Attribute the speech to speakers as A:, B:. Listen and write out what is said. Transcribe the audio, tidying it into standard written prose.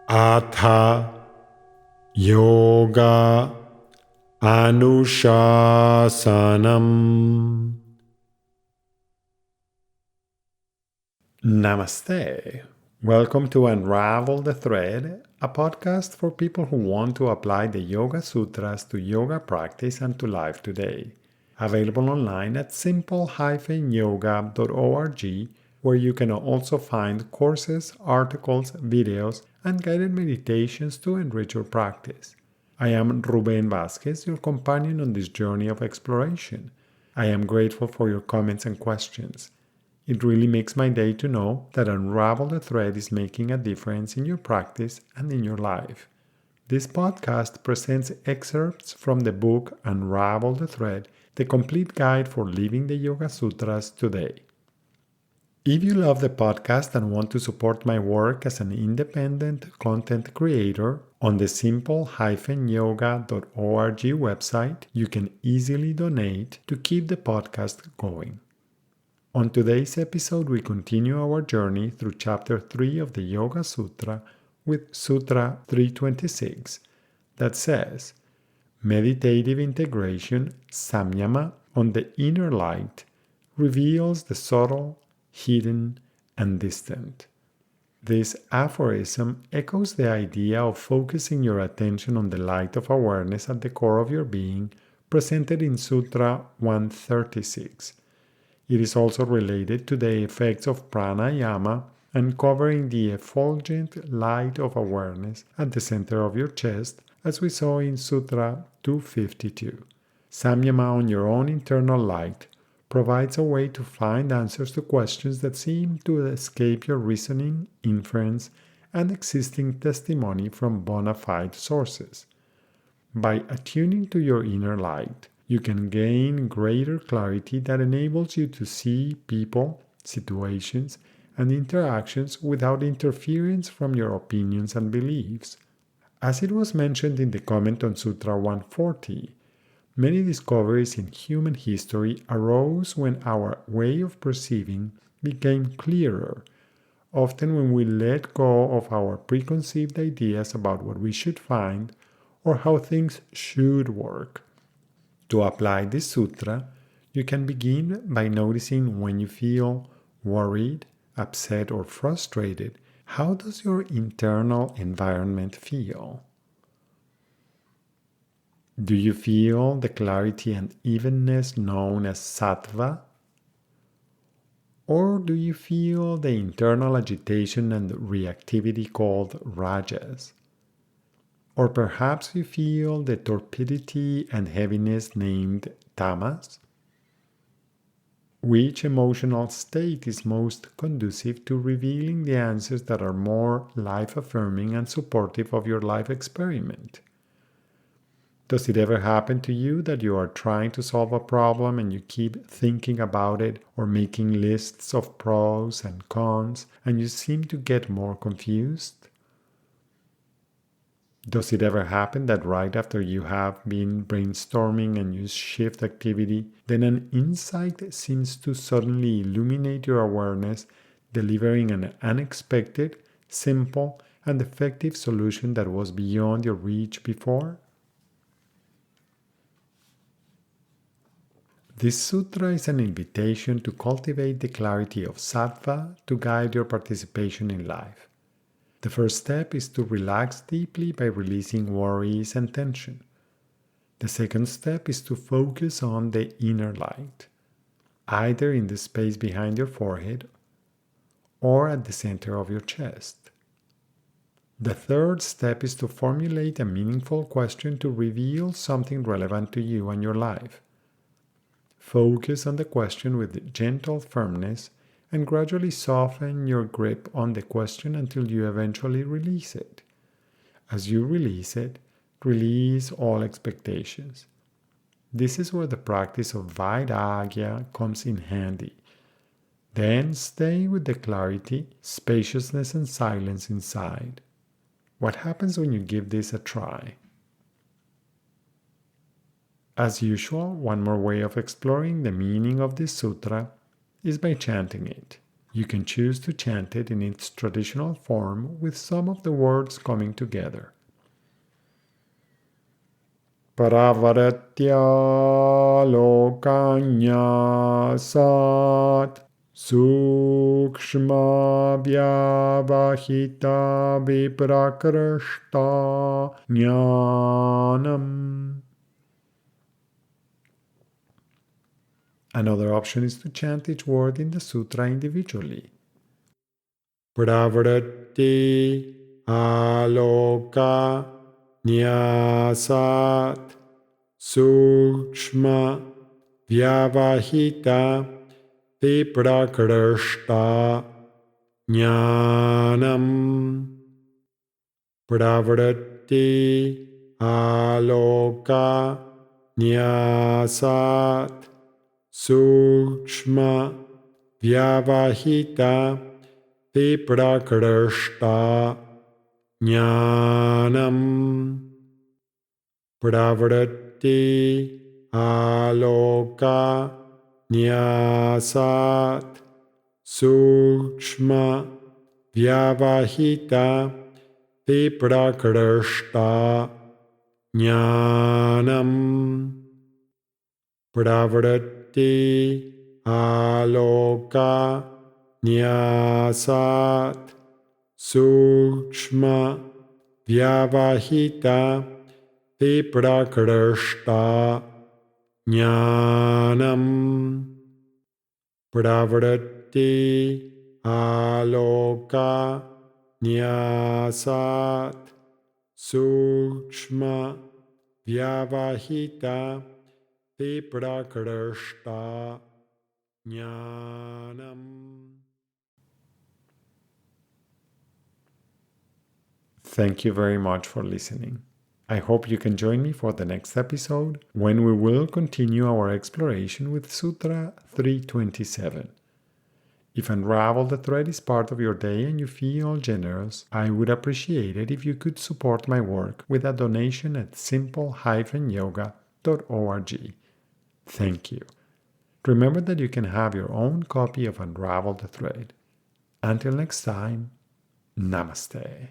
A: Atha Yoga Anushasanam. Namaste. Welcome to Unravel the Thread, a podcast for people who want to apply the Yoga Sutras to yoga practice and to life today. Available online at simple-yoga.org, where you can also find courses, articles, videos, and guided meditations to enrich your practice. I am Ruben Vasquez, your companion on this journey of exploration. I am grateful for your comments and questions. It really makes my day to know that Unravel the Thread is making a difference in your practice and in your life. This podcast presents excerpts from the book Unravel the Thread, the complete guide for living the Yoga Sutras today. If you love the podcast and want to support my work as an independent content creator, on the simple-yoga.org website, you can easily donate to keep the podcast going. On today's episode, we continue our journey through Chapter 3 of the Yoga Sutra with Sutra 326 that says, Meditative integration, Samyama, on the inner light, reveals the subtle, hidden, and distant. This aphorism echoes the idea of focusing your attention on the light of awareness at the core of your being, presented in Sutra 136. It is also related to the effects of pranayama, uncovering the effulgent light of awareness at the center of your chest, as we saw in Sutra 252. Samyama on your own internal light provides a way to find answers to questions that seem to escape your reasoning, inference, and existing testimony from bona fide sources. By attuning to your inner light, you can gain greater clarity that enables you to see people, situations, and interactions without interference from your opinions and beliefs. As it was mentioned in the comment on Sutra 140, many discoveries in human history arose when our way of perceiving became clearer, often when we let go of our preconceived ideas about what we should find or how things should work. To apply this sutra, you can begin by noticing when you feel worried, upset, or frustrated. How does your internal environment feel? Do you feel the clarity and evenness known as sattva? Or do you feel the internal agitation and reactivity called rajas? Or perhaps you feel the torpidity and heaviness named tamas? Which emotional state is most conducive to revealing the answers that are more life-affirming and supportive of your life experiment? Does it ever happen to you that you are trying to solve a problem and you keep thinking about it or making lists of pros and cons and you seem to get more confused? Does it ever happen that right after you have been brainstorming and you shift activity, then an insight seems to suddenly illuminate your awareness, delivering an unexpected, simple, and effective solution that was beyond your reach before? This sutra is an invitation to cultivate the clarity of sattva to guide your participation in life. The first step is to relax deeply by releasing worries and tension. The second step is to focus on the inner light, either in the space behind your forehead or at the center of your chest. The third step is to formulate a meaningful question to reveal something relevant to you and your life. Focus on the question with gentle firmness and gradually soften your grip on the question until you eventually release it. As you release it, release all expectations. This is where the practice of Vairagya comes in handy. Then stay with the clarity, spaciousness, and silence inside. What happens when you give this a try? As usual, one more way of exploring the meaning of this sutra is by chanting it. You can choose to chant it in its traditional form with some of the words coming together. Paravaratya lokanya sat sukshma vyavahita viprakrashta jnanam. Another option is to chant each word in the sutra individually. Pravrati aloka nyasat sukshma vyavahita viprakrashta jnanam. Pravrati aloka nyasat sukshma vyavahita viprakrashta jnanam. Pravrati aloka nyasat sukshma vyavahita viprakrashta jnanam. Pravrati aloka nyasat sukshma vyavahita viprakrashta jnanam. Pravrati aloka nyasat sukshma vyavahita viprakrashta jnanam. Thank you very much for listening. I hope you can join me for the next episode when we will continue our exploration with Sutra 327. If Unravel the Thread is part of your day and you feel generous, I would appreciate it if you could support my work with a donation at simple-yoga.org. Thank you. Remember that you can have your own copy of Unravel the Thread. Until next time, Namaste.